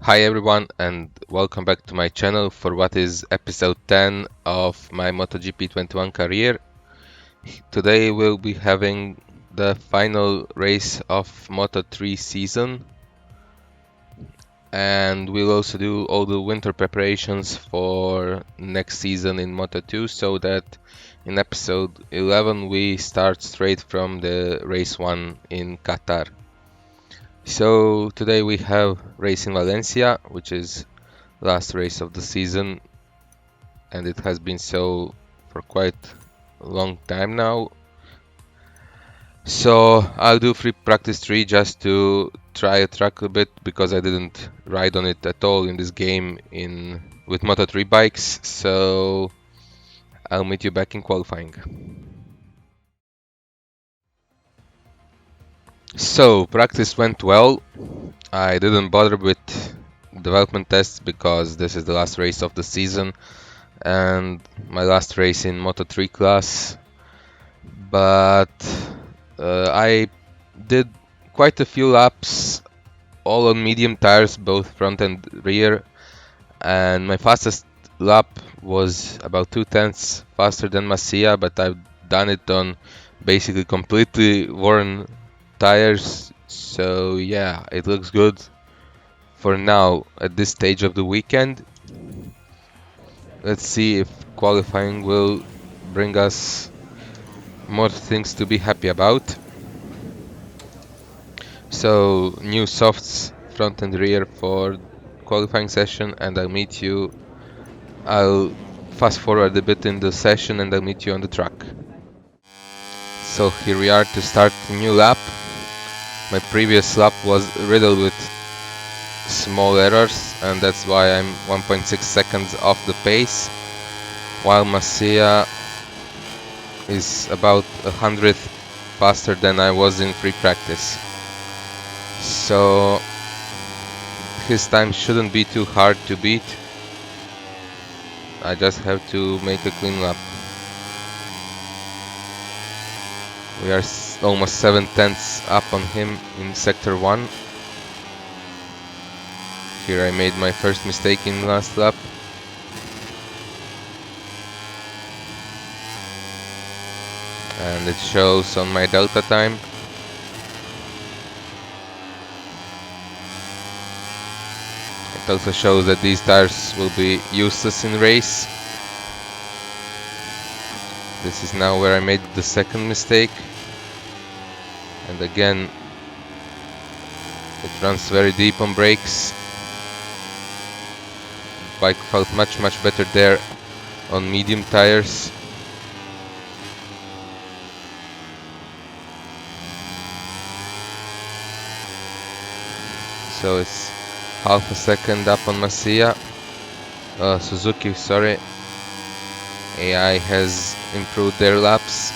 Hi everyone and welcome back to my channel for what is episode 10 of my MotoGP 21 career. Today we'll be having the final race of Moto3 season, and we'll also do all the winter preparations for next season in Moto2, so that in episode 11 we start straight from the race 1 in Qatar. So today we have race in Valencia, which is last race of the season, and it has been so for quite a long time now. So I'll do free practice 3 just to try a track a bit, because I didn't ride on it at all in this game with Moto3 bikes. So I'll meet you back in qualifying. So practice went well. I didn't bother with development tests because this is the last race of the season and my last race in Moto3 class, but I did quite a few laps, all on medium tires, both front and rear, and my fastest lap was about 2/10 faster than Masia, but I've done it on basically completely worn tires, so yeah, it looks good for now at this stage of the weekend. Let's see if qualifying will bring us more things to be happy about. So new softs front and rear for qualifying session, and I'll fast forward a bit in the session and I'll meet you on the track. So here we are to start a new lap. My previous lap was riddled with small errors, and that's why I'm 1.6 seconds off the pace, while Masia is about 100th faster than I was in free practice. So his time shouldn't be too hard to beat. I just have to make a clean lap. We are almost 7/10 up on him in sector 1. Here I made my first mistake in the last lap. And it shows on my delta time. It also shows that these tires will be useless in race. This is now where I made the second mistake, and again it runs very deep on brakes. Bike felt much better there on medium tires. So it's half a second up on Masia. Suzuki, sorry. AI has improved their laps.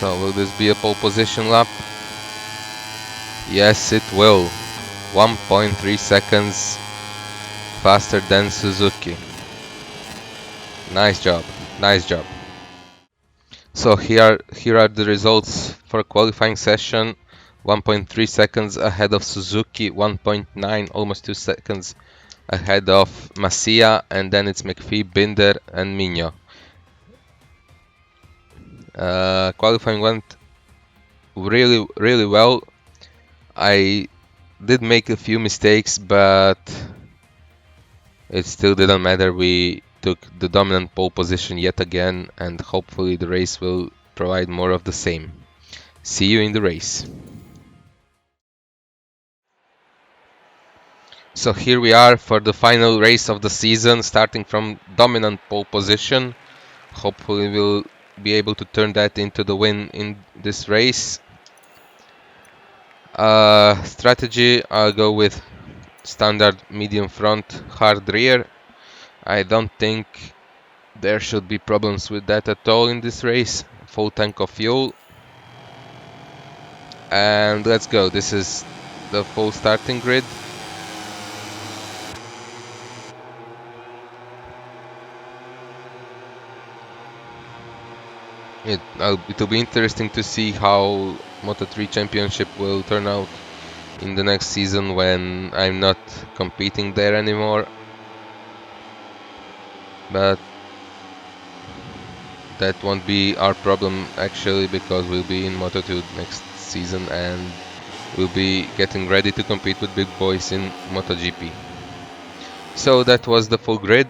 So will this be a pole position lap? Yes, it will. 1.3 seconds faster than Suzuki. Nice job, nice job. So here are the results for qualifying session. 1.3 seconds ahead of Suzuki, 1.9, almost 2 seconds ahead of Masia, and then it's McPhee, Binder and Migno. Qualifying went really well. I did make a few mistakes, but it still didn't matter. We took the dominant pole position yet again, and hopefully the race will provide more of the same. See you in the race. So here we are for the final race of the season, starting from dominant pole position. Hopefully we'll be able to turn that into the win in this race. Strategy, I'll go with standard medium front, hard rear. I don't think there should be problems with that at all in this race. Full tank of fuel. And let's go. This is the full starting grid. It'll be interesting to see how Moto3 Championship will turn out in the next season when I'm not competing there anymore. But that won't be our problem actually, because we'll be in Moto2 next season and we'll be getting ready to compete with big boys in MotoGP. So that was the full grid.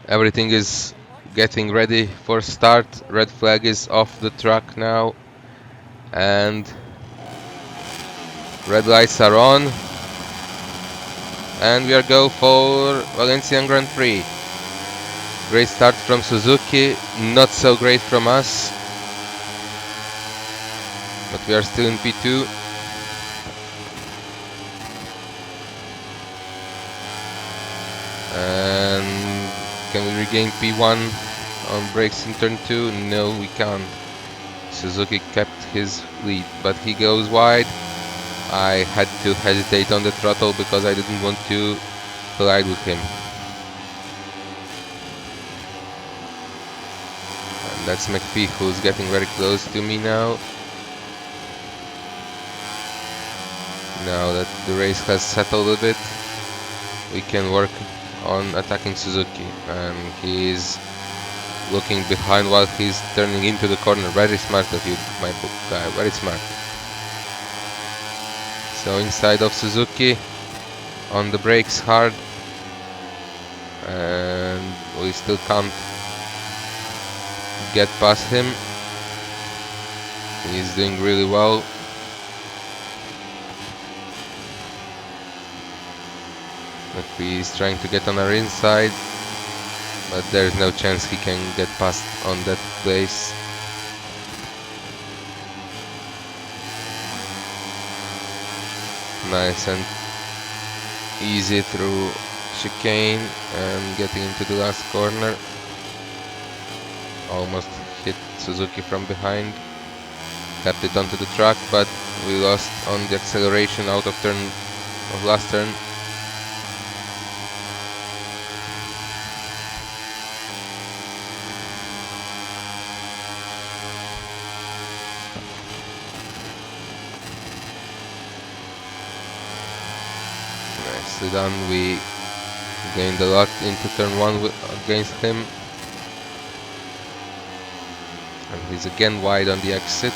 Everything is getting ready for start. Red flag is off the track now and red lights are on, and we are go for Valencian Grand Prix. Great start from Suzuki, not so great from us, but we are still in P2. And can we regain P1 on brakes in turn 2? No, we can't. Suzuki kept his lead, but he goes wide. I had to hesitate on the throttle because I didn't want to collide with him. And that's McPhee, who's getting very close to me now. Now that the race has settled a bit, we can work on attacking Suzuki, and he's looking behind while he's turning into the corner. Very smart of you, my guy, very smart. So inside of Suzuki, on the brakes hard, and we still can't get past him. He's doing really well. McPhee is trying to get on our inside, but there's no chance he can get past on that place. Nice and easy through chicane and getting into the last corner. Almost hit Suzuki from behind. Kept it onto the track, but we lost on the acceleration out of last turn. Nicely done. We gained a lot into turn 1 against him. And he's again wide on the exit.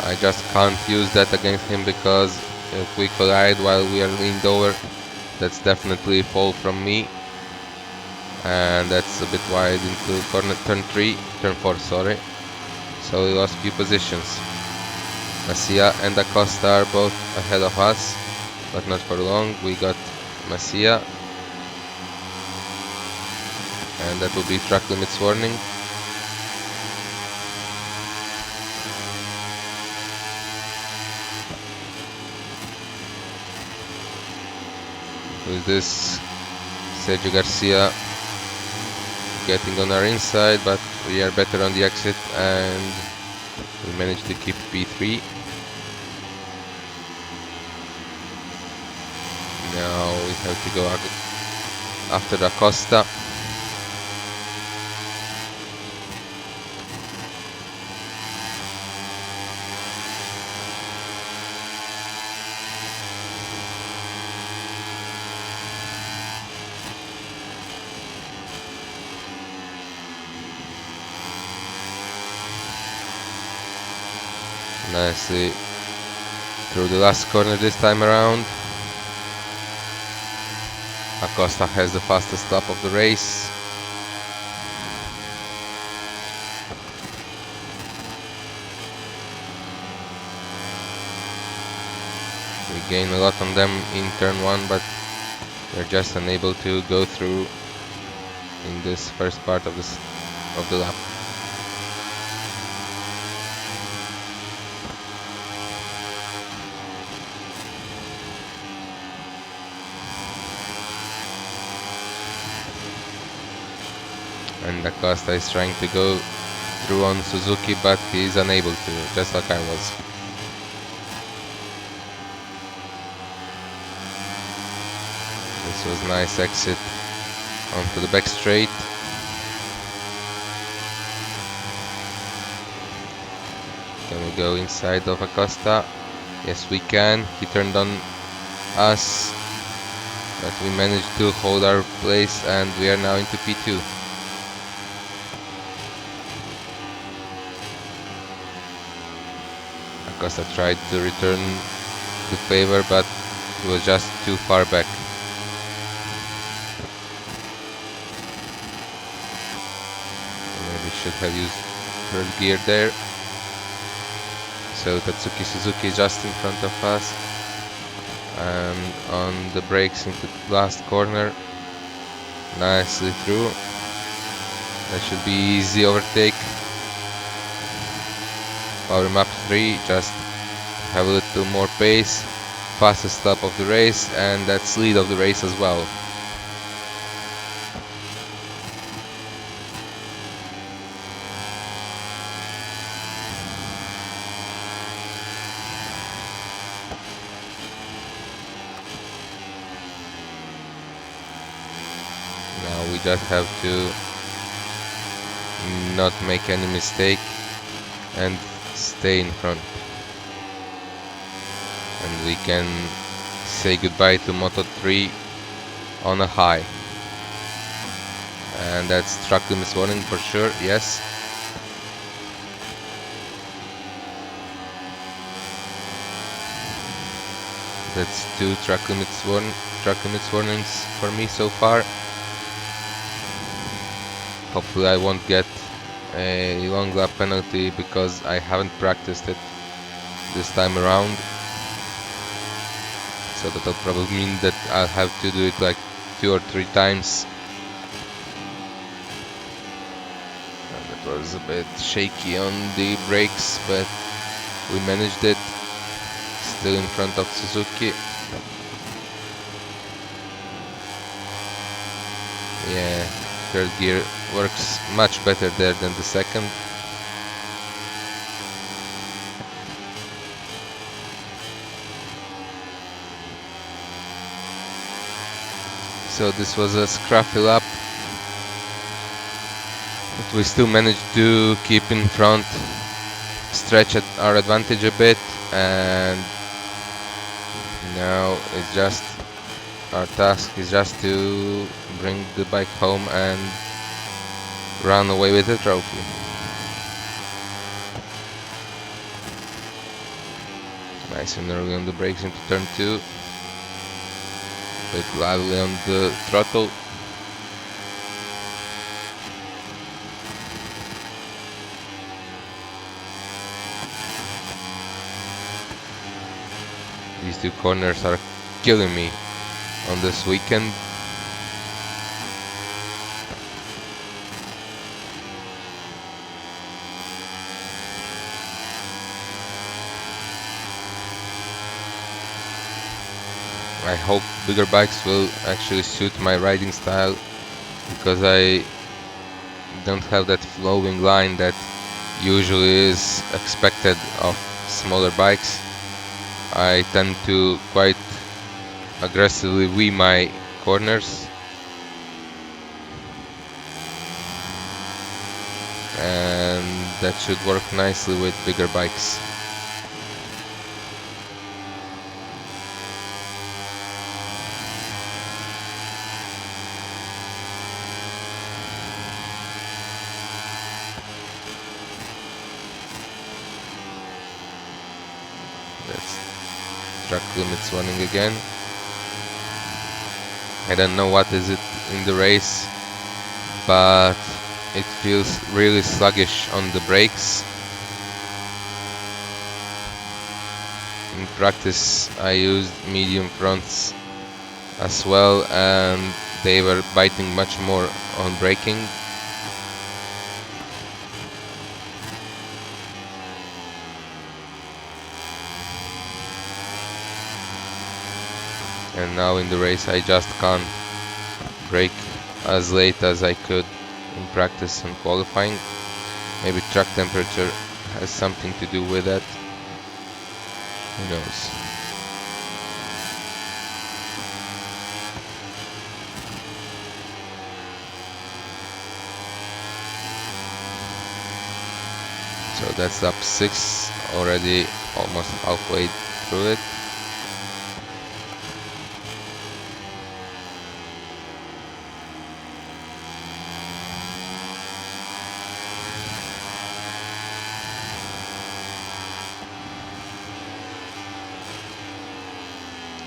I just can't use that against him, because if we collide while we are leaned over, that's definitely a fall from me. And that's a bit wide into turn 4, sorry. So we lost few positions. Masia and Acosta are both ahead of us, but not for long. We got Masia, and that will be track limits warning. With this, Sergio Garcia getting on our inside, but we are better on the exit and we managed to keep P3. Now we have to go after Acosta. Nicely through the last corner this time around. Acosta has the fastest lap of the race. We gain a lot on them in turn 1, but we're just unable to go through in this first part of the lap. And Acosta is trying to go through on Suzuki, but he's unable to, just like I was. This was nice exit onto the back straight. Can we go inside of Acosta? Yes, we can. He turned on us, but we managed to hold our place and we are now into P2. Acosta tried to return the favor, but he was just too far back. Maybe should have used third gear there. So Tatsuki Suzuki is just in front of us. And on the brakes into the last corner. Nicely through. That should be easy overtake. Power map 3, just have a little more pace. Fastest lap of the race, and that's lead of the race as well. Now we just have to not make any mistake and stay in front. And we can say goodbye to Moto3 on a high. And that's track limits warning for sure, yes. That's 2 track limits warnings for me so far. Hopefully I won't get a long lap penalty because I haven't practiced it this time around. So that'll probably mean that I'll have to do it like 2 or 3 times. And it was a bit shaky on the brakes, but we managed it. Still in front of Suzuki. Yeah, third gear works much better there than the second. So this was a scruffy lap, but we still managed to keep in front, stretch at our advantage a bit, and now it's just our task is just to bring the bike home and run away with the trophy. Nice and early on the brakes into turn 2. Bit lively on the throttle. These 2 corners are killing me on this weekend. I hope bigger bikes will actually suit my riding style, because I don't have that flowing line that usually is expected of smaller bikes. I tend to quite aggressively wheel my corners, and that should work nicely with bigger bikes. That's track limits warning again. I don't know what is it in the race, but it feels really sluggish on the brakes. In practice I used medium fronts as well, and they were biting much more on braking. And now in the race I just can't brake as late as I could in practice and qualifying. Maybe track temperature has something to do with that. Who knows? So that's lap 6 already almost halfway through it.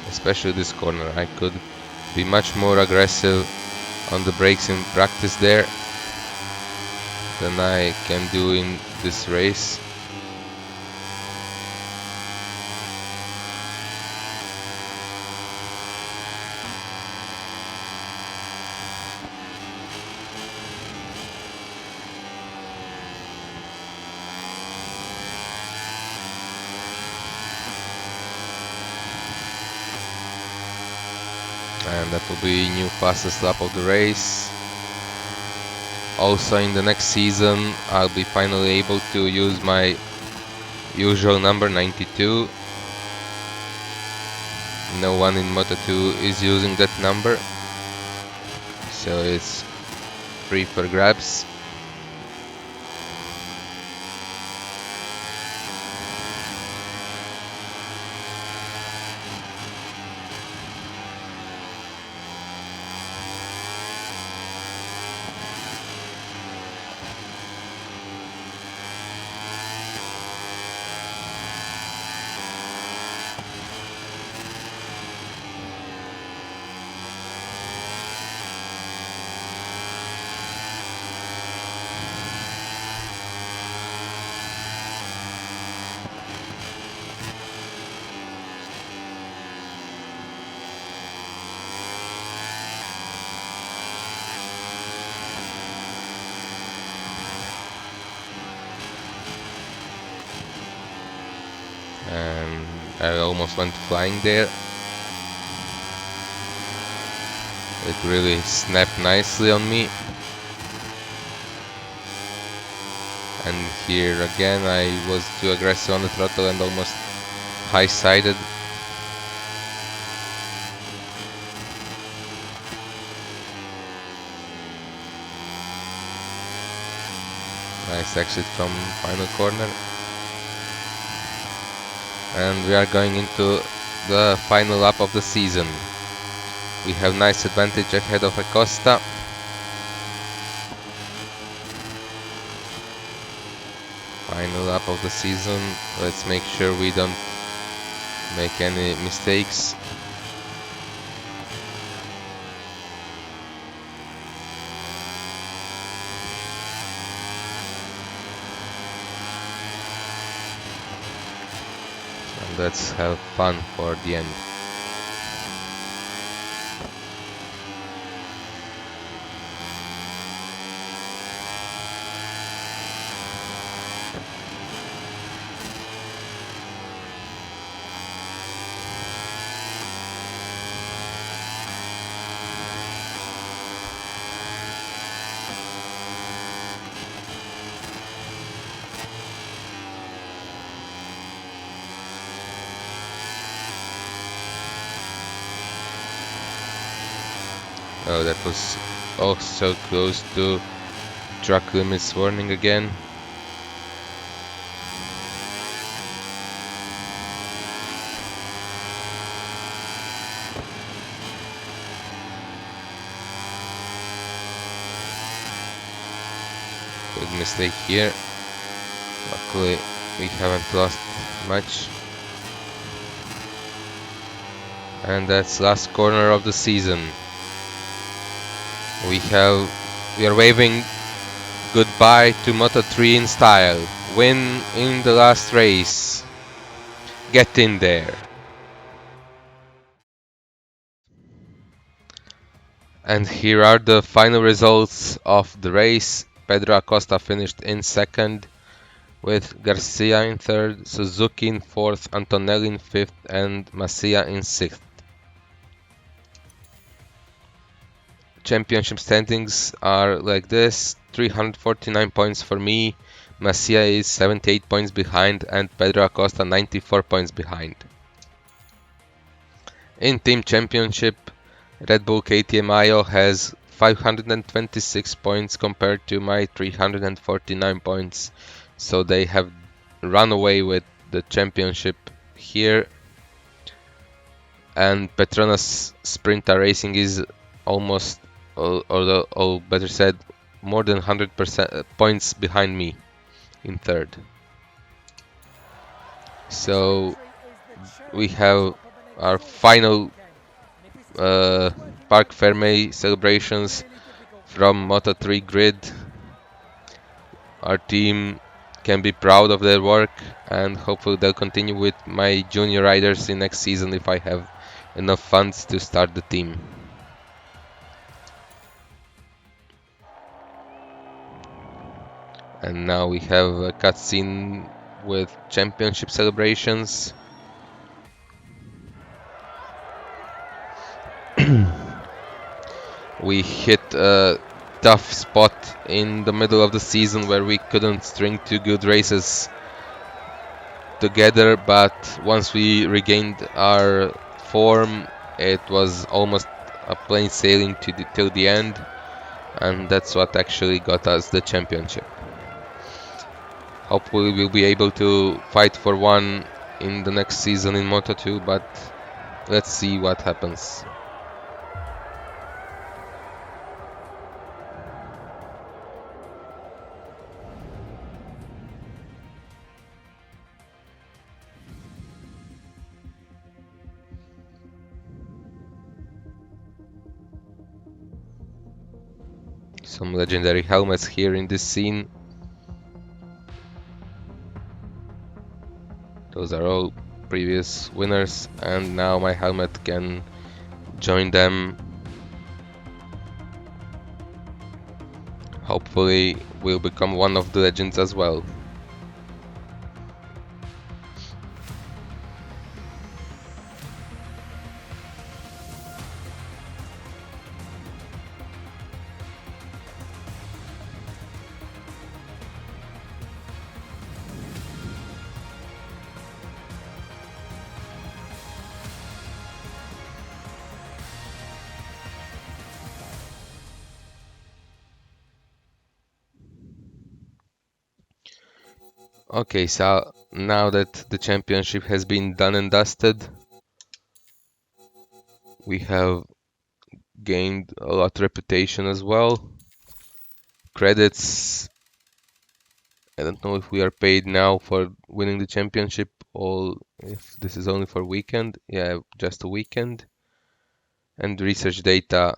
Especially this corner, I could be much more aggressive on the brakes in practice there than I can do in this race. And that will be new fastest lap of the race. Also in the next season I'll be finally able to use my usual number 92. No one in Moto2 is using that number, so it's free for grabs. And I almost went flying there. It really snapped nicely on me. And here again I was too aggressive on the throttle and almost high-sided. Nice exit from final corner. And we are going into the final lap of the season. We have nice advantage ahead of Acosta. Final lap of the season. Let's make sure we don't make any mistakes. And let's have fun for the end. Oh, that was also close to track limits warning again. Big mistake here. Luckily, we haven't lost much. And that's last corner of the season. We are waving goodbye to Moto3 in style. Win in the last race. Get in there. And here are the final results of the race. Pedro Acosta finished in second, with Garcia in third, Suzuki in fourth, Antonelli in fifth, and Masia in sixth. Championship standings are like this: 349 points for me, Masia is 78 points behind, and Pedro Acosta 94 points behind. In Team Championship, Red Bull KTM Ayo has 526 points compared to my 349 points, so they have run away with the championship here. And Petronas Sprinter Racing is almost, or better said, more than 100% points behind me in third. So we have our final Parc Fermé celebrations from Moto3 grid. Our team can be proud of their work, and hopefully they'll continue with my junior riders in next season if I have enough funds to start the team. And now we have a cutscene with championship celebrations. We hit a tough spot in the middle of the season where we couldn't string two good races together, but once we regained our form, it was almost a plain sailing till the end, and that's what actually got us the championship. Hopefully we'll be able to fight for one in the next season in Moto2, but let's see what happens. Some legendary helmets here in this scene. Those are all previous winners, and now my helmet can join them. Hopefully we'll become one of the legends as well. Okay, so now that the championship has been done and dusted, we have gained a lot of reputation as well. Credits. I don't know if we are paid now for winning the championship or if this is only for weekend. Yeah, just a weekend. And research data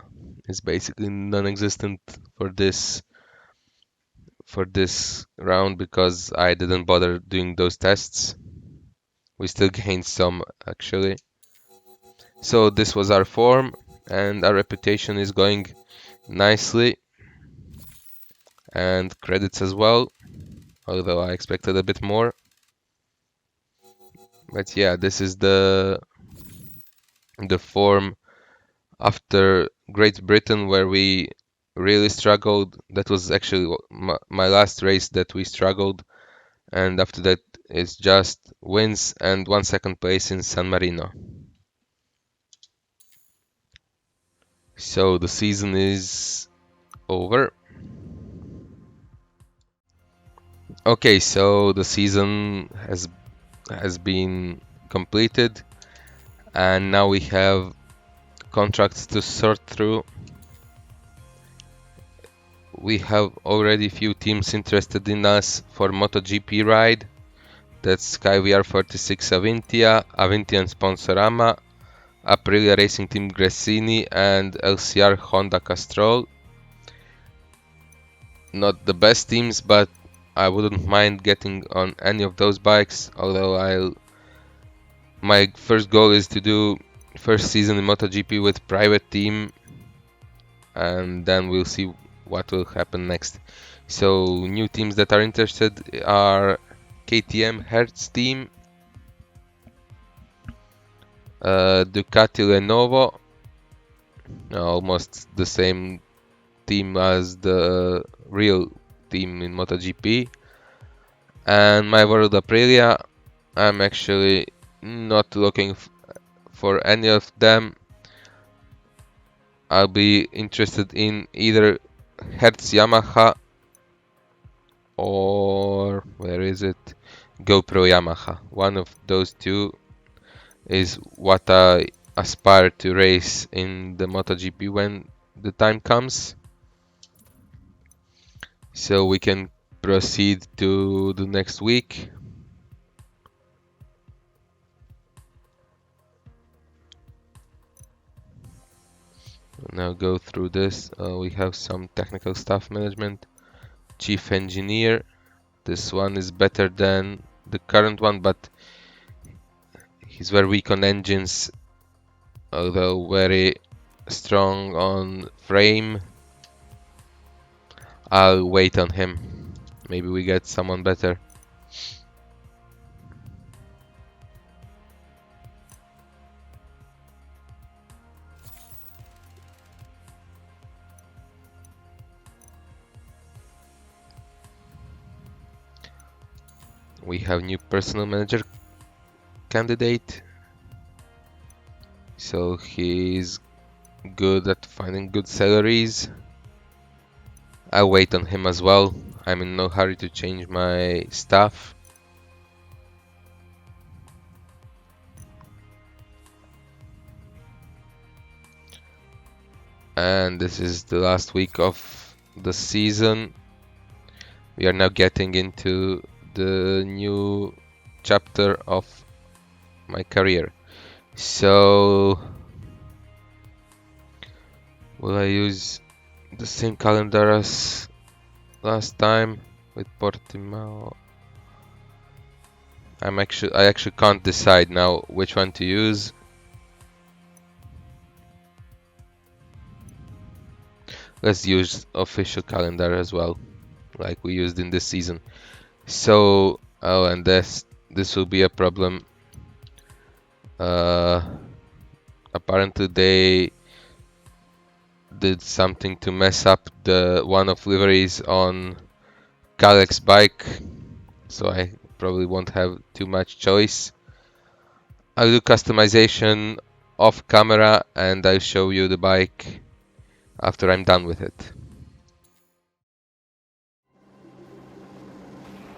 is basically non-existent for this round because I didn't bother doing those tests. We still gained some actually. So this was our form, and our reputation is going nicely, and credits as well, although I expected a bit more. But yeah, this is the form after Great Britain, where we really struggled. That was actually my last race that we struggled, and after that it's just wins and 1 second place in San Marino. So the season is over. Okay, so the season has been completed, and now we have contracts to sort through. We have already few teams interested in us for MotoGP ride. That's SkyVR 46 Avintia, Avintian Sponsorama, Aprilia Racing Team Gresini, and LCR Honda Castrol. Not the best teams, but I wouldn't mind getting on any of those bikes, although my first goal is to do first season in MotoGP with private team, and then we'll see what will happen next. So new teams that are interested are KTM Hertz team, Ducati Lenovo, almost the same team as the real team in MotoGP, and my world Aprilia. I'm actually not looking for any of them. I'll be interested in either Hertz Yamaha or where is it? GoPro Yamaha. One of those two is what I aspire to race in the MotoGP when the time comes. So we can proceed to the next week. Now go through this. We have some technical staff management, chief engineer. This one is better than the current one, but he's very weak on engines, although very strong on frame. I'll wait on him. Maybe we get someone better. We have new personal manager candidate. So he's good at finding good salaries. I'll wait on him as well. I'm in no hurry to change my staff. And this is the last week of the season. We are now getting into the new chapter of my career. So will I use the same calendar as last time with Portimao? I actually can't decide now which one to use. Let's use official calendar as well, like we used in this season. So, oh, and this will be a problem. Apparently they did something to mess up the one of liveries on Kalex's bike, so I probably won't have too much choice. I'll do customization off camera and I'll show you the bike after I'm done with it.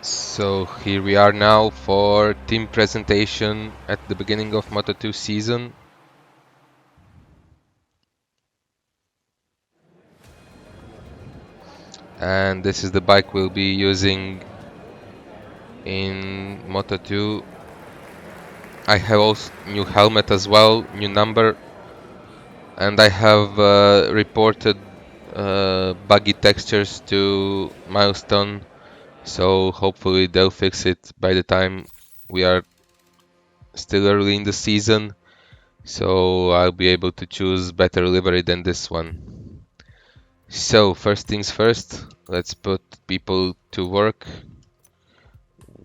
So here we are now for team presentation at the beginning of Moto2 season. And this is the bike we'll be using in Moto2. I have also new helmet as well, new number, and I have reported buggy textures to Milestone, so hopefully they'll fix it by the time we are still early in the season, so I'll be able to choose better livery than this one. So first things first, let's put people to work.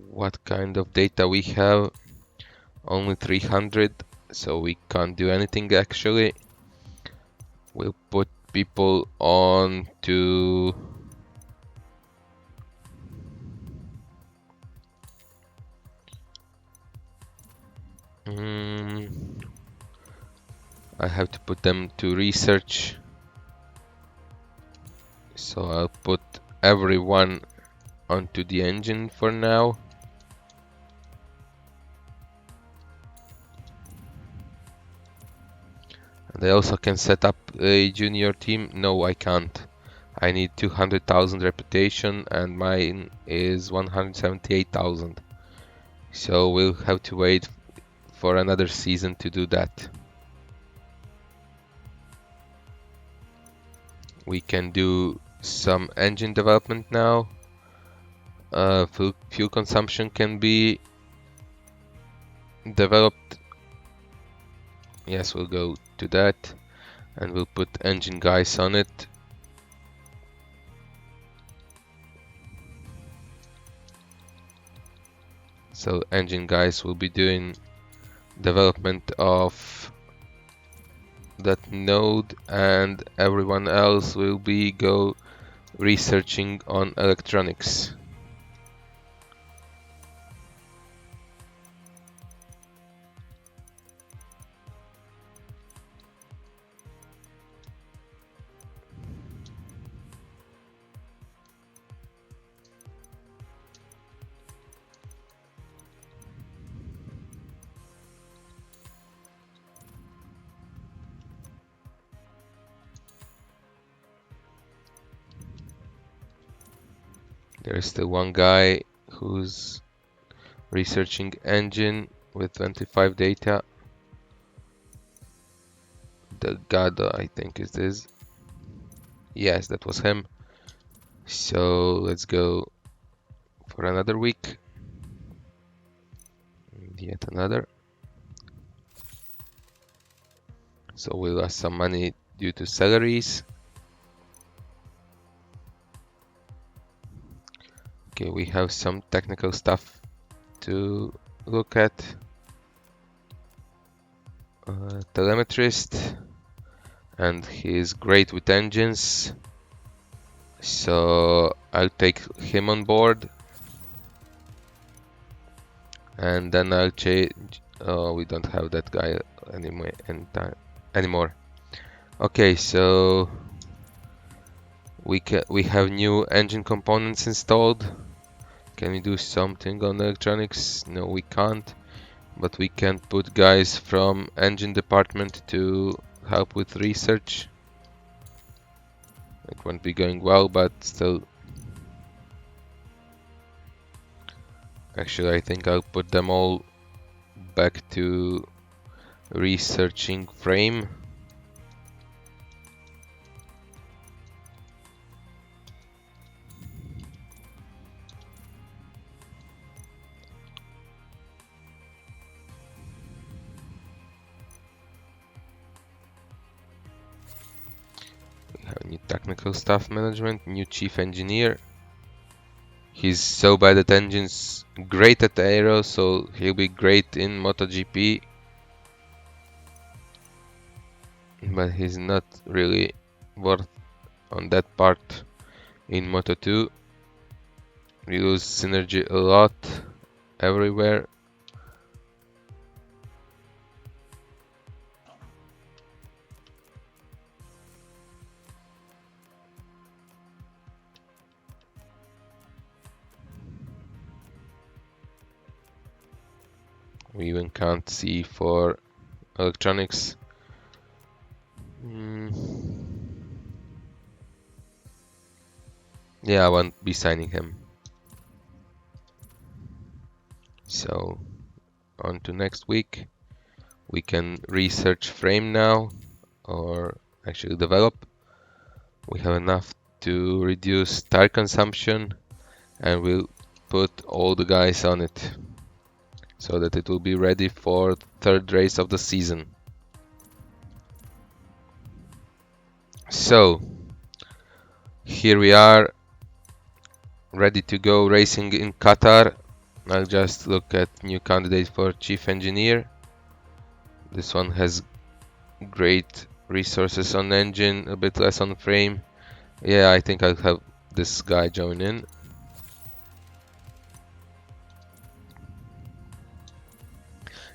What kind of data we have? Only 300, so we can't do anything actually. We'll put people on to I have to put them to research, so I'll put everyone onto the engine for now. And I also can set up a junior team. No, I can't. I need 200,000 reputation and mine is 178,000. So we'll have to wait for another season to do that. We can do some engine development now. Fuel consumption can be developed. Yes, we'll go to that and we'll put engine guys on it. So engine guys will be doing development of that node and everyone else will be go researching on electronics. There's still one guy who's researching engine with 25 data. Delgado, I think is this. Yes, that was him. So let's go for another week. Yet another. So we lost some money due to salaries. Okay, we have some technical stuff to look at. Telemetrist, and he's great with engines, so I'll take him on board, and then I'll change. Oh, we don't have that guy anymore. Okay, so we have new engine components installed. Can we do something on electronics? No, we can't. But we can put guys from engine department to help with research. It won't be going well, but still. Actually, I think I'll put them all back to researching frame. New technical staff management, new chief engineer. He's so bad at engines, great at aero, so he'll be great in MotoGP. But he's not really worth on that part in Moto2. We lose synergy a lot everywhere. We even can't see for electronics. Yeah, I won't be signing him. So, on to next week. We can research frame now, or actually develop. We have enough to reduce tire consumption, and we'll put all the guys on it so that it will be ready for the third race of the season. So here we are, ready to go racing in Qatar. I'll just look at new candidate for chief engineer. This one has great resources on engine, a bit less on frame. Yeah, I think I'll have this guy join in.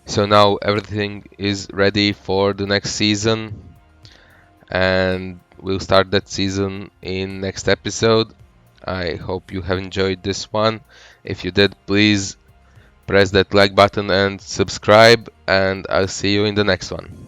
So now everything is ready for the next season, and we'll start that season in next episode. I hope you have enjoyed this one. If you did, please press that like button and subscribe, and I'll see you in the next one.